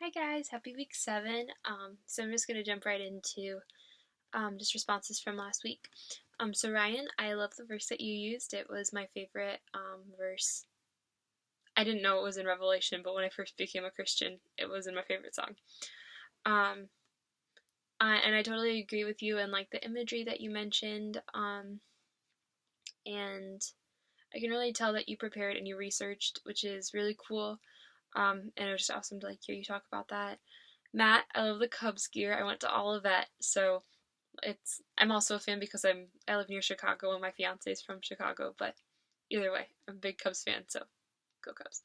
Hi guys, happy week 7. So I'm just gonna jump right into just responses from last week. So Ryan, I love the verse that you used. It was my favorite verse. I didn't know it was in Revelation, but when I first became a Christian, it was in my favorite song. Um, and I totally agree with you and like the imagery that you mentioned. And I can really tell that you prepared and you researched, which is really cool. And it was just awesome to like hear you talk about that. Matt, I love the Cubs gear. I went to Olivet, so I'm also a fan because I live near Chicago and my fiance is from Chicago. But either way, I'm a big Cubs fan, so go Cubs.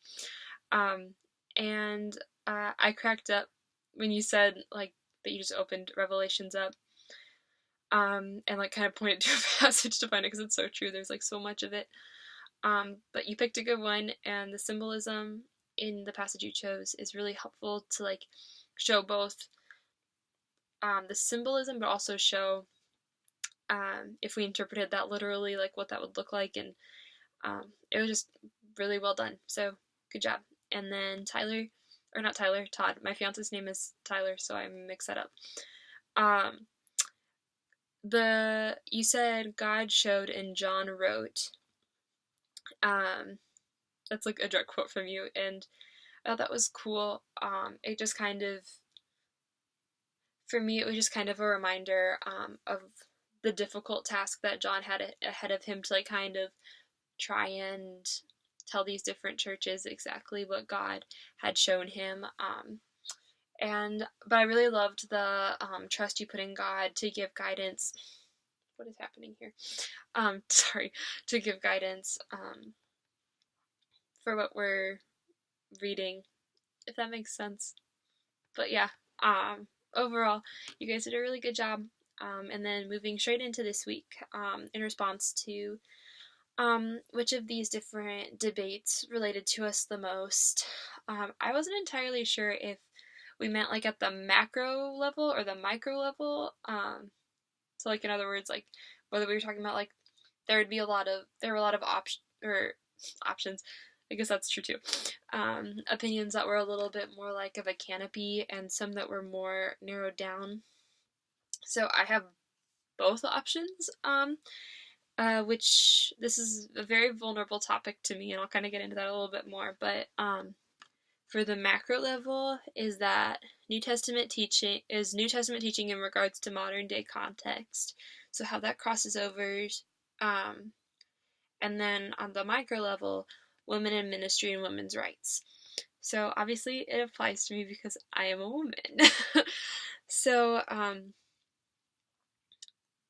Um, and I cracked up when you said like that you just opened Revelations up, and like kind of pointed to a passage to find it because it's so true. There's like so much of it. But you picked a good one, and the symbolism in the passage you chose is really helpful to like show both the symbolism, but also show if we interpreted that literally, like what that would look like. And it was just really well done. So good job. And then Tyler, or not Tyler, Todd. My fiance's name is Tyler, so I mix that up. Um, you said God showed and John wrote. Um, that's like a direct quote from you, and I thought that was cool. It just kind of, for me, it was just kind of a reminder of the difficult task that John had ahead of him to like kind of try and tell these different churches exactly what God had shown him. But I really loved the trust you put in God to give guidance. What is happening here? Sorry, to give guidance for what we're reading, if that makes sense. But yeah, overall, you guys did a really good job. And then moving straight into this week, in response to which of these different debates related to us the most. I wasn't entirely sure if we meant like at the macro level or the micro level. So like in other words, like whether we were talking about like there were a lot of options. I guess that's true too. Opinions that were a little bit more like of a canopy, and some that were more narrowed down. So I have both options. Which this is a very vulnerable topic to me, and I'll kind of get into that a little bit more. But for the macro level, is that New Testament teaching in regards to modern day context. So how that crosses over, and then on the micro level, women in ministry and women's rights. So obviously it applies to me because I am a woman. So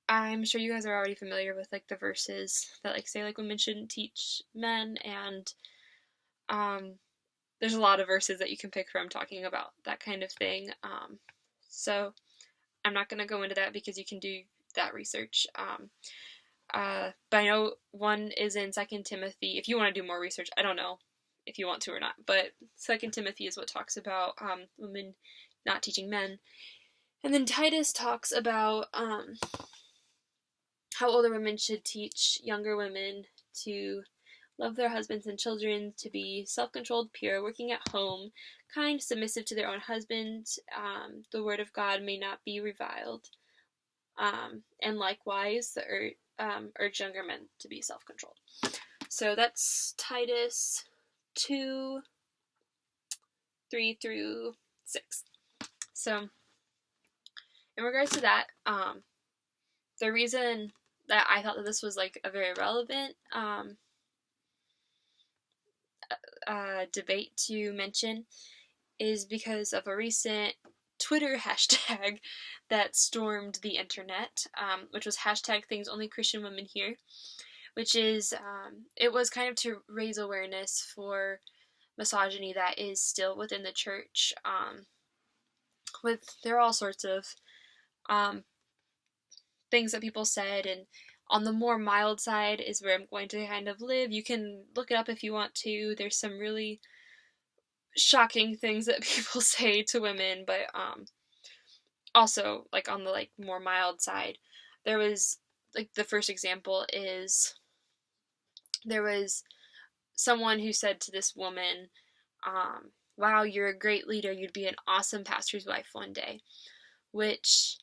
I'm sure you guys are already familiar with like the verses that like say like women shouldn't teach men, and um there's a lot of verses that you can pick from talking about that kind of thing. So I'm not going to go into that because you can do that research. But I know one is in Second Timothy. If you want to do more research, I don't know if you want to or not, but Second Timothy is what talks about women not teaching men, and then Titus talks about how older women should teach younger women to love their husbands and children, to be self controlled, pure, working at home, kind, submissive to their own husband. The word of God may not be reviled. And likewise, urge younger men to be self controlled. So that's Titus 2 3 through 6. So, in regards to that, the reason that I thought that this was like a very relevant debate to mention is because of a recent Twitter hashtag that stormed the internet, which was hashtag things only Christian women hear, which is, it was kind of to raise awareness for misogyny that is still within the church. There are all sorts of um, things that people said, and on the more mild side is where I'm going to kind of live. You can look it up if you want to. There's some really shocking things that people say to women, but also like on the like more mild side, there was like the first example is there was someone who said to this woman, wow, you're a great leader, you'd be an awesome pastor's wife one day, which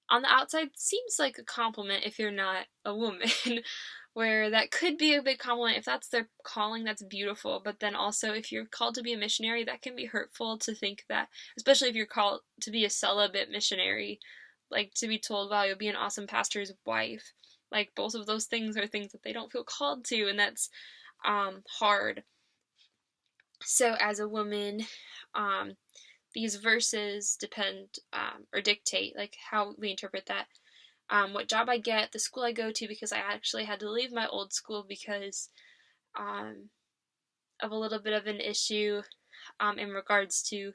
on the outside seems like a compliment if you're not a woman, where that could be a big compliment if that's their calling, that's beautiful. But then also, if you're called to be a missionary, that can be hurtful to think that, especially if you're called to be a celibate missionary, like to be told, wow, you'll be an awesome pastor's wife. Like, both of those things are things that they don't feel called to, and that's hard. So, as a woman, um, these verses depend or dictate like how we interpret that, what job I get, the school I go to, because I actually had to leave my old school because um, of a little bit of an issue in regards to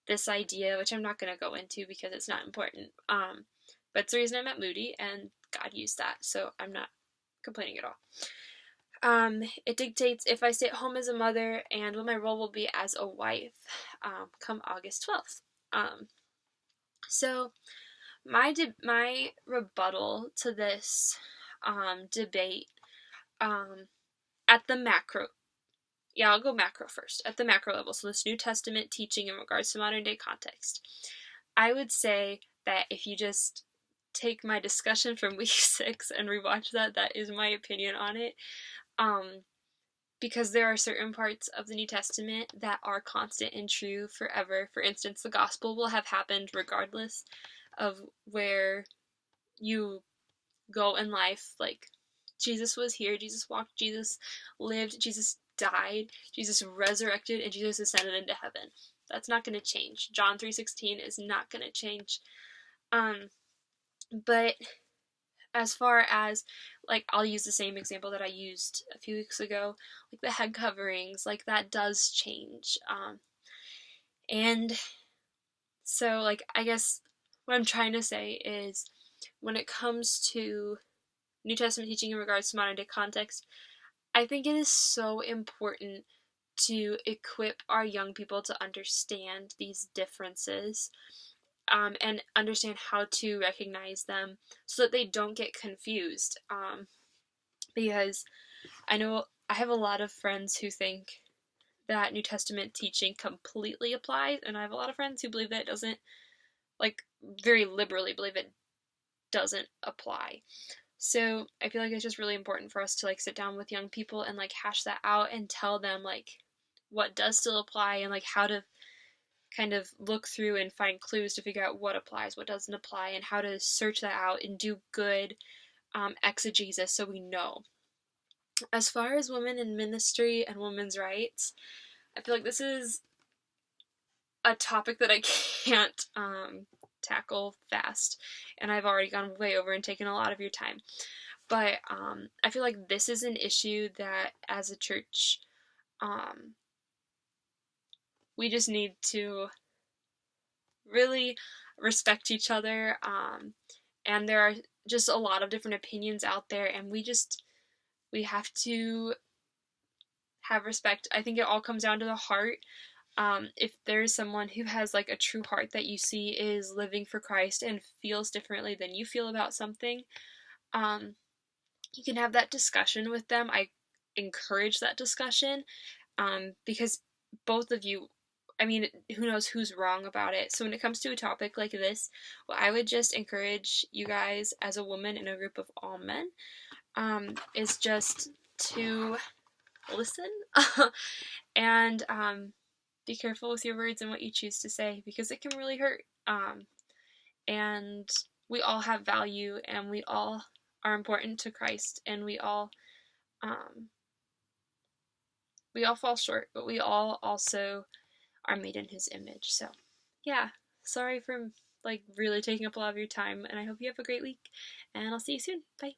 this idea, which I'm not going to go into because it's not important. But it's the reason I'm at Moody, and God used that, so I'm not complaining at all. It dictates if I stay at home as a mother and what my role will be as a wife come August 12th. So my rebuttal to this debate at the macro, yeah, I'll go macro first, at the macro level, so this New Testament teaching in regards to modern day context, I would say that if you just take my discussion from week 6 and rewatch that, that is my opinion on it. Because there are certain parts of the New Testament that are constant and true forever. For instance, the gospel will have happened regardless of where you go in life. Like, Jesus was here, Jesus walked, Jesus lived, Jesus died, Jesus resurrected, and Jesus ascended into heaven. That's not going to change. John 3:16 is not going to change. But as far as, like, I'll use the same example that I used a few weeks ago, like the head coverings, like that does change. And so, like, I guess what I'm trying to say is when it comes to New Testament teaching in regards to modern day context, I think it is so important to equip our young people to understand these differences, and understand how to recognize them so that they don't get confused. Because I know I have a lot of friends who think that New Testament teaching completely applies, and I have a lot of friends who believe that it doesn't, like, very liberally believe it doesn't apply. So I feel like it's just really important for us to, like, sit down with young people and, like, hash that out and tell them, like, what does still apply, and, like, how to kind of look through and find clues to figure out what applies, what doesn't apply, and how to search that out and do good exegesis so we know. As far as women in ministry and women's rights, I feel like this is a topic that I can't tackle fast, and I've already gone way over and taken a lot of your time. But I feel like this is an issue that, as a church, we just need to really respect each other. And there are just a lot of different opinions out there, and we have to have respect. I think it all comes down to the heart. If there's someone who has, like, a true heart that you see is living for Christ and feels differently than you feel about something, you can have that discussion with them. I encourage that discussion, because both of you, I mean, who knows who's wrong about it. So when it comes to a topic like this, well, I would just encourage you guys as a woman in a group of all men, is just to listen and be careful with your words and what you choose to say, because it can really hurt. And we all have value, and we all are important to Christ, and we all fall short, but we all also are made in His image. So, yeah, sorry for, like, really taking up a lot of your time, and I hope you have a great week, and I'll see you soon. Bye.